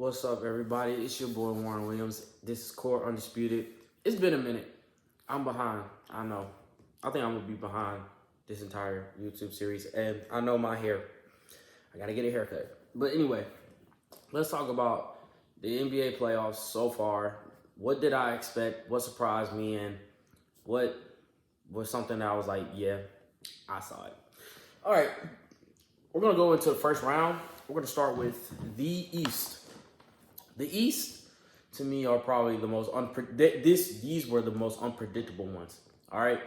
What's up, everybody? It's your boy Warren Williams. This is Core Undisputed. It's been a minute. I'm behind. I know. I think I'm gonna be behind this entire YouTube series, and I know my hair. I gotta get a haircut. But anyway, let's talk about the NBA playoffs so far. What did I expect? What surprised me? And what was something that I was like, yeah, I saw it. All right, we're gonna go into the first round. We're gonna start with the East. The East, to me, are probably the most these were the most unpredictable ones. All right,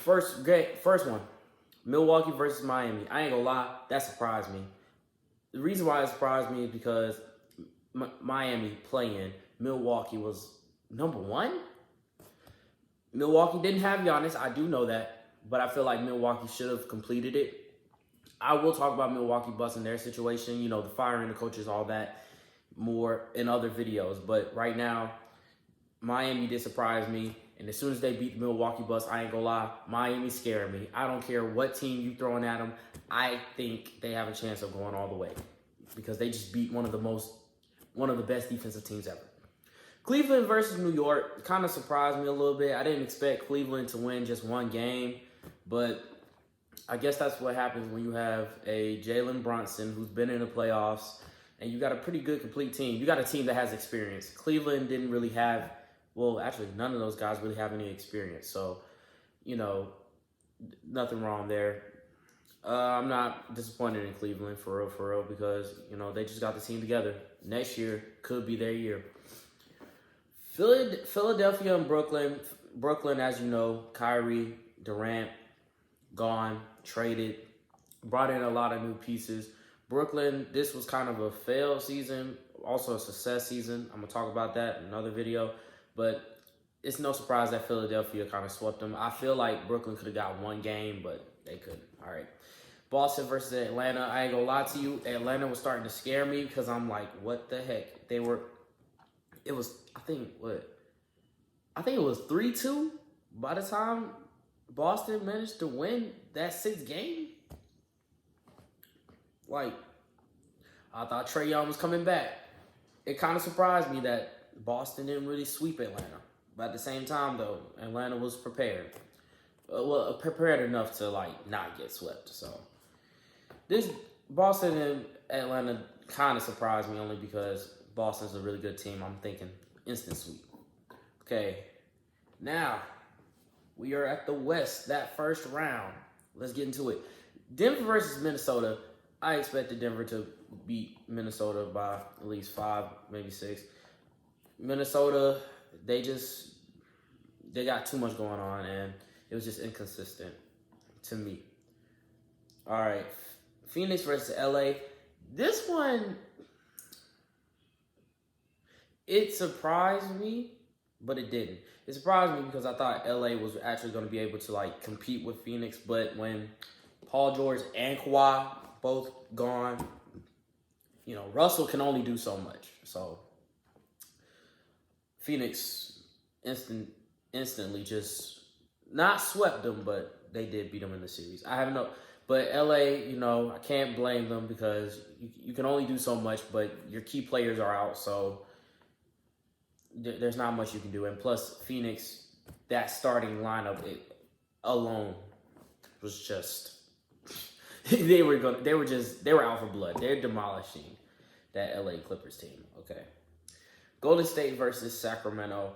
first one, Milwaukee versus Miami. I ain't gonna lie, that surprised me. The reason why it surprised me is because Miami playing, Milwaukee was number one. Milwaukee didn't have Giannis, I do know that, but I feel like Milwaukee should have completed it. I will talk about Milwaukee busting their situation, the firing the coaches, all that, more in other videos. But right now, Miami did surprise me. And as soon as they beat the Milwaukee Bucks, I ain't gonna lie, Miami scared me. I don't care what team you throwing at them. I think they have a chance of going all the way because they just beat one of the best defensive teams ever. Cleveland versus New York kind of surprised me a little bit. I didn't expect Cleveland to win just one game, but I guess that's what happens when you have a Jalen Brunson who's been in the playoffs, and you got a pretty good, complete team. You got a team that has experience. Cleveland didn't really have, actually, none of those guys really have any experience. So, nothing wrong there. I'm not disappointed in Cleveland, for real, because, they just got the team together. Next year could be their year. Philadelphia and Brooklyn. Brooklyn, as you know, Kyrie, Durant, gone, traded, brought in a lot of new pieces. Brooklyn, this was kind of a failed season, also a success season. I'm going to talk about that in another video. But it's no surprise that Philadelphia kind of swept them. I feel like Brooklyn could have got one game, but they couldn't. All right. Boston versus Atlanta. I ain't going to lie to you. Atlanta was starting to scare me because I'm like, what the heck? It was, I think it was 3-2 by the time Boston managed to win that sixth game. Like, I thought Trae Young was coming back. It kind of surprised me that Boston didn't really sweep Atlanta. But at the same time, though, Atlanta was prepared. Prepared enough to, not get swept. So, this Boston and Atlanta kind of surprised me only because Boston's a really good team. I'm thinking instant sweep. Okay, now we are at the West, that first round. Let's get into it. Denver versus Minnesota. I expected Denver to beat Minnesota by at least 5, maybe 6. Minnesota, they got too much going on, and it was just inconsistent to me. All right, Phoenix versus LA. This one, it surprised me, but it didn't. It surprised me because I thought LA was actually going to be able to compete with Phoenix, but when Paul George and Kawhi both gone, Russell can only do so much. So Phoenix instantly just not swept them, but they did beat them in the series. But LA, I can't blame them because you can only do so much, but your key players are out, so there's not much you can do. And plus, Phoenix, that starting lineup alone was just they were out for blood. They're demolishing that LA Clippers team. Okay. Golden State versus Sacramento.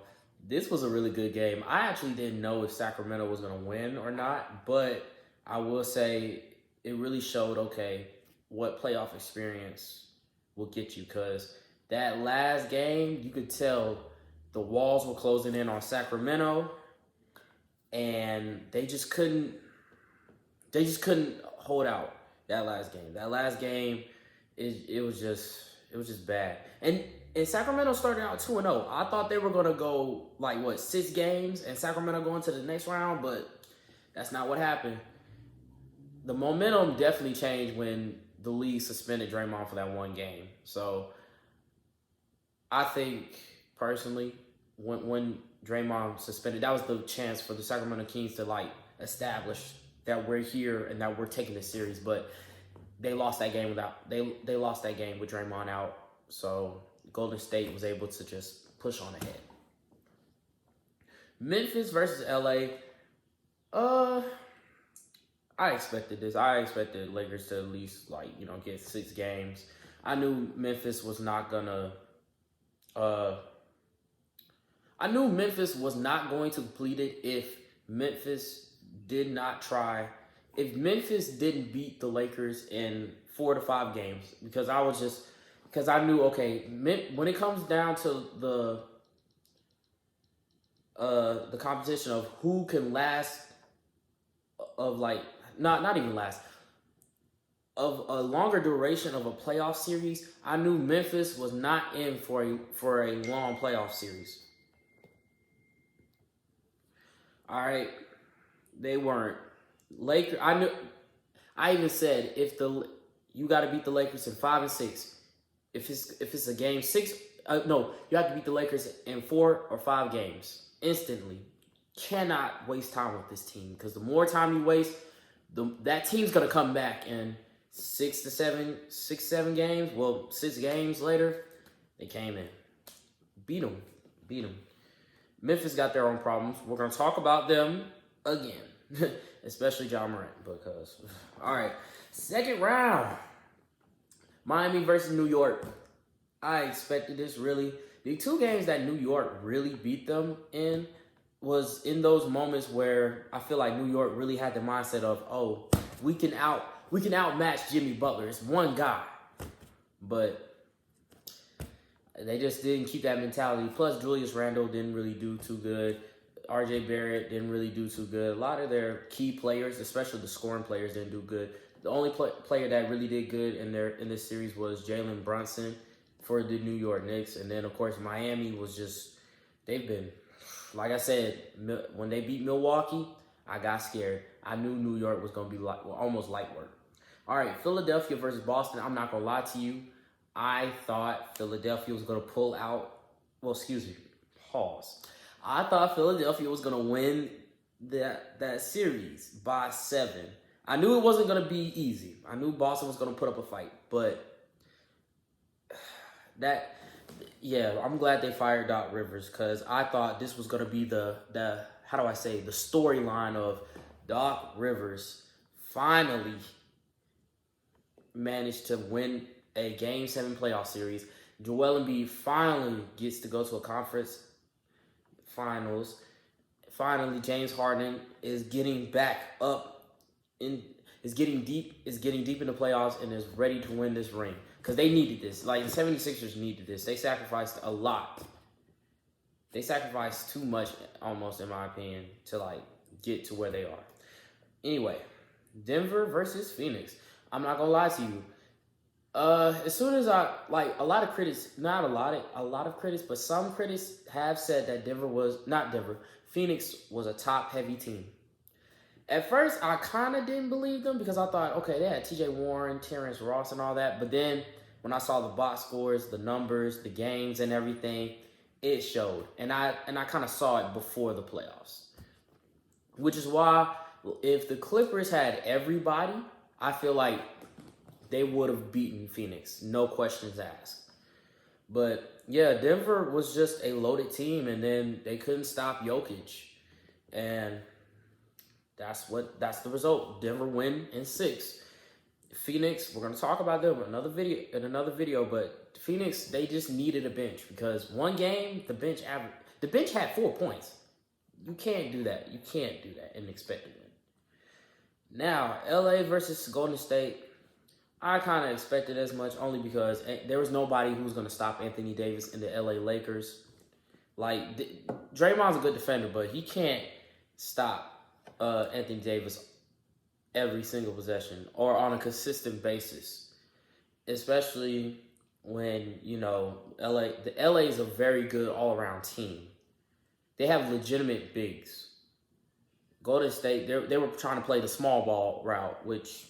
This was a really good game. I actually didn't know if Sacramento was going to win or not, but I will say it really showed, what playoff experience will get you, because that last game, you could tell the walls were closing in on Sacramento, and they just couldn't hold out that last game. That last game, it was just bad. And Sacramento started out 2-0. I thought they were gonna go 6 games and Sacramento going to the next round, but that's not what happened. The momentum definitely changed when the league suspended Draymond for that one game. So I think personally, when Draymond suspended, that was the chance for the Sacramento Kings to establish that we're here and that we're taking this series. But they lost that game they lost that game with Draymond out. So Golden State was able to just push on ahead. Memphis versus LA. I expected this. I expected Lakers to at least get 6 games. I knew Memphis was not gonna. I knew Memphis was not going to complete it if Memphis did not try. If Memphis didn't beat the Lakers in 4 to 5 games, because I knew, okay, when it comes down to the competition of who can last, of not even last, of a longer duration of a playoff series, I knew Memphis was not in for a long playoff series. All right, they weren't. Lakers. I even said you got to beat the Lakers in 5 and 6. If it's a game 6, no, you have to beat the Lakers in 4 or 5 games instantly. Cannot waste time with this team, because the more time you waste, that team's gonna come back in 6 to 7 games. Well, 6 games later, they came in, beat them. Memphis got their own problems. We're gonna talk about them again, especially Ja Morant, because all right, second round, Miami versus New York. I expected this, really. The 2 games that New York really beat them in was in those moments where I feel like New York really had the mindset of, oh, we can outmatch Jimmy Butler. It's one guy. But they just didn't keep that mentality. Plus, Julius Randle didn't really do too good. RJ Barrett didn't really do too good. A lot of their key players, especially the scoring players, didn't do good. The only player that really did good in this series was Jalen Brunson for the New York Knicks. And then, of course, Miami was just, they've been, like I said, when they beat Milwaukee, I got scared. I knew New York was going to be almost light work. All right, Philadelphia versus Boston. I'm not going to lie to you. I thought Philadelphia was going to pull out. Well, excuse me. Pause. I thought Philadelphia was going to win that series by 7. I knew it wasn't going to be easy. I knew Boston was going to put up a fight. But I'm glad they fired Doc Rivers, because I thought this was going to be the storyline of Doc Rivers finally managed to win a Game 7 playoff series. Joel Embiid finally gets to go to a conference finals. Finally, James Harden is getting back up is getting deep in the playoffs and is ready to win this ring. Because they needed this. Like, the 76ers needed this. They sacrificed a lot. They sacrificed too much, almost, in my opinion, to, get to where they are. Anyway, Denver versus Phoenix. I'm not going to lie to you. As soon as a lot of critics, not a lot of critics, but some critics have said that Phoenix was a top-heavy team. At first, I kind of didn't believe them, because I thought, okay, they had T.J. Warren, Terrence Ross, and all that. But then when I saw the box scores, the numbers, the games, and everything, it showed. And I kind of saw it before the playoffs. Which is why, if the Clippers had everybody, I feel like they would have beaten Phoenix. No questions asked. But, yeah, Denver was just a loaded team, and then they couldn't stop Jokic. And that's the result. Denver win in 6. Phoenix, we're gonna talk about them in another video, but Phoenix, they just needed a bench, because one game the bench had 4 points. You can't do that. You can't do that and expect to win. Now, LA versus Golden State. I kind of expected as much, only because there was nobody who was going to stop Anthony Davis and the LA Lakers. Draymond's a good defender, but he can't stop Anthony Davis every single possession or on a consistent basis, especially when, the LA is a very good all-around team. They have legitimate bigs. Golden State, they were trying to play the small ball route, which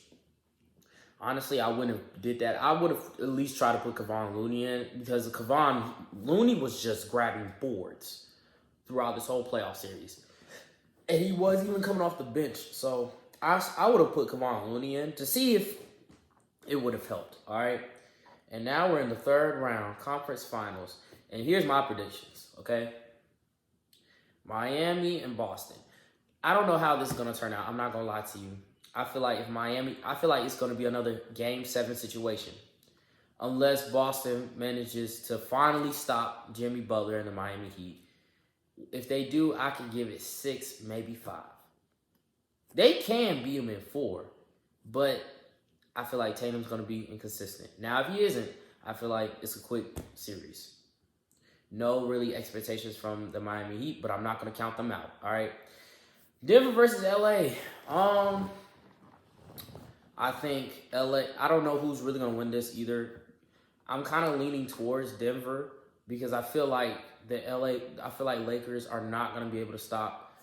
honestly, I wouldn't have did that. I would have at least tried to put Kevon Looney in, because Looney was just grabbing boards throughout this whole playoff series. And he wasn't even coming off the bench. So I would have put Kevon Looney in to see if it would have helped, all right? And now we're in the third round, conference finals. And here's my predictions, okay? Miami and Boston. I don't know how this is going to turn out. I'm not going to lie to you. I feel like it's going to be another Game 7 situation. Unless Boston manages to finally stop Jimmy Butler and the Miami Heat. If they do, I can give it 6, maybe 5. They can beat them in 4, but I feel like Tatum's going to be inconsistent. Now, if he isn't, I feel like it's a quick series. No really expectations from the Miami Heat, but I'm not going to count them out, all right? Denver versus LA. I think LA, I don't know who's really going to win this either. I'm kind of leaning towards Denver because I feel like Lakers are not going to be able to stop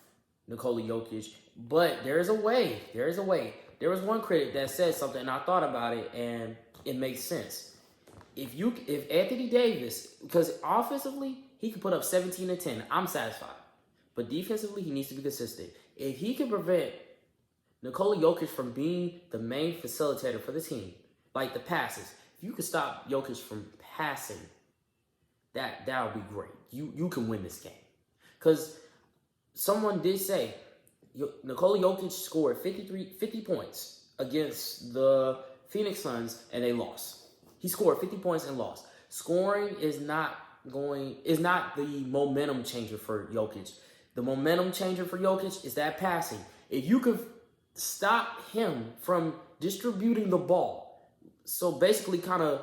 Nikola Jokic. But there is a way. There was one critic that said something, and I thought about it, and it makes sense. If Anthony Davis, because offensively, he can put up 17 and 10, I'm satisfied. But defensively, he needs to be consistent. If he can prevent Nikola Jokic from being the main facilitator for the team, like the passes, if you can stop Jokic from passing, that would be great. You can win this game. Because someone did say, Nikola Jokic scored 50 points against the Phoenix Suns, and they lost. He scored 50 points and lost. Scoring is not the momentum changer for Jokic. The momentum changer for Jokic is that passing. If you could stop him from distributing the ball, so basically kind of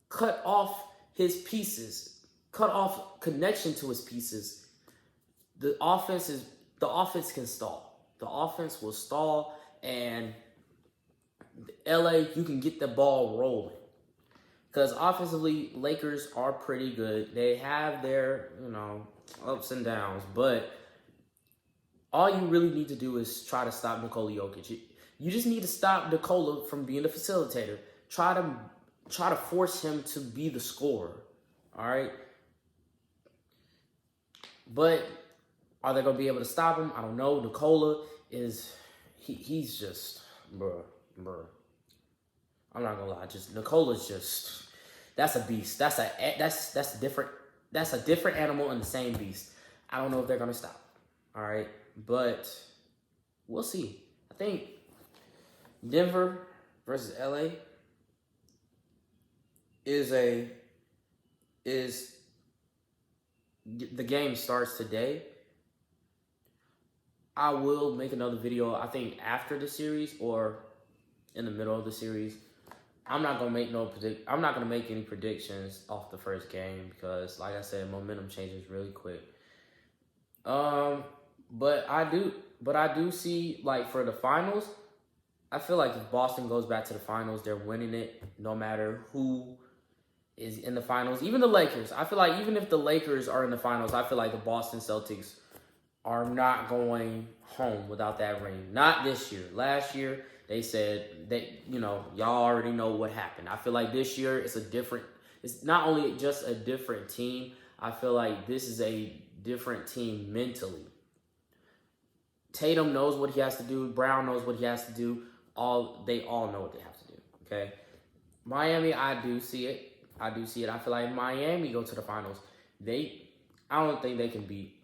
cut off his pieces, cut off connection to his pieces, the offense can stall. The offense will stall, and LA, you can get the ball rolling. Because offensively, Lakers are pretty good. They have their, ups and downs. But all you really need to do is try to stop Nikola Jokic. You just need to stop Nikola from being the facilitator. Try to force him to be the scorer. All right? But are they going to be able to stop him? I don't know. Nikola he's just, bruh. I'm not gonna lie. Nikola's just, that's a beast. That's a different animal in the same beast. I don't know if they're gonna stop. All right, but we'll see. I think Denver versus LA is the game starts today. I will make another video, I think, after the series or in the middle of the series. I'm not gonna make any predictions off the first game because, like I said, momentum changes really quick. But I do see, like, for the finals, I feel like if Boston goes back to the finals, they're winning it no matter who is in the finals. Even the Lakers. I feel like even if the Lakers are in the finals, I feel like the Boston Celtics are not going home without that ring. Not this year. Last year, they said that, y'all already know what happened. I feel like this year it's not only just a different team, I feel like this is a different team mentally. Tatum knows what he has to do. Brown knows what he has to do. They all know what they have to do, okay? Miami, I do see it. I feel like Miami go to the finals. I don't think they can beat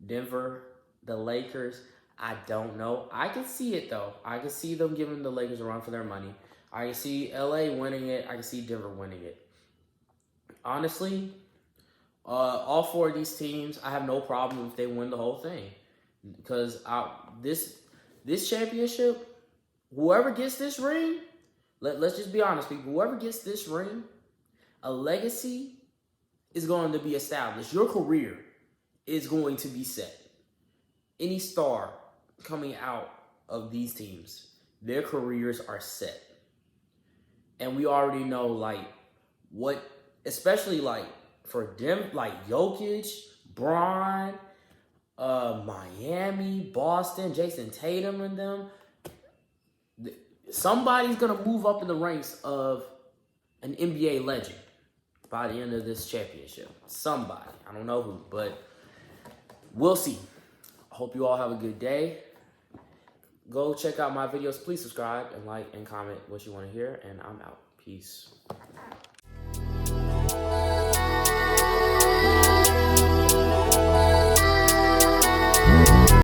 Denver, the Lakers. I don't know. I can see it, though. I can see them giving the Lakers a run for their money. I can see LA winning it. I can see Denver winning it. Honestly, all 4 of these teams, I have no problem if they win the whole thing. Because this championship, whoever gets this ring, let's just be honest, people. Whoever gets this ring, a legacy is going to be established. Your career is going to be set. Any star coming out of these teams, their careers are set. And we already know, like, what, especially, like, for them, like, Jokic, Bron, Miami, Boston, Jason Tatum and them, somebody's going to move up in the ranks of an NBA legend by the end of this championship. Somebody. I don't know who, but we'll see. I hope you all have a good day. Go check out my videos. Please subscribe and like and comment what you want to hear. And I'm out. Peace.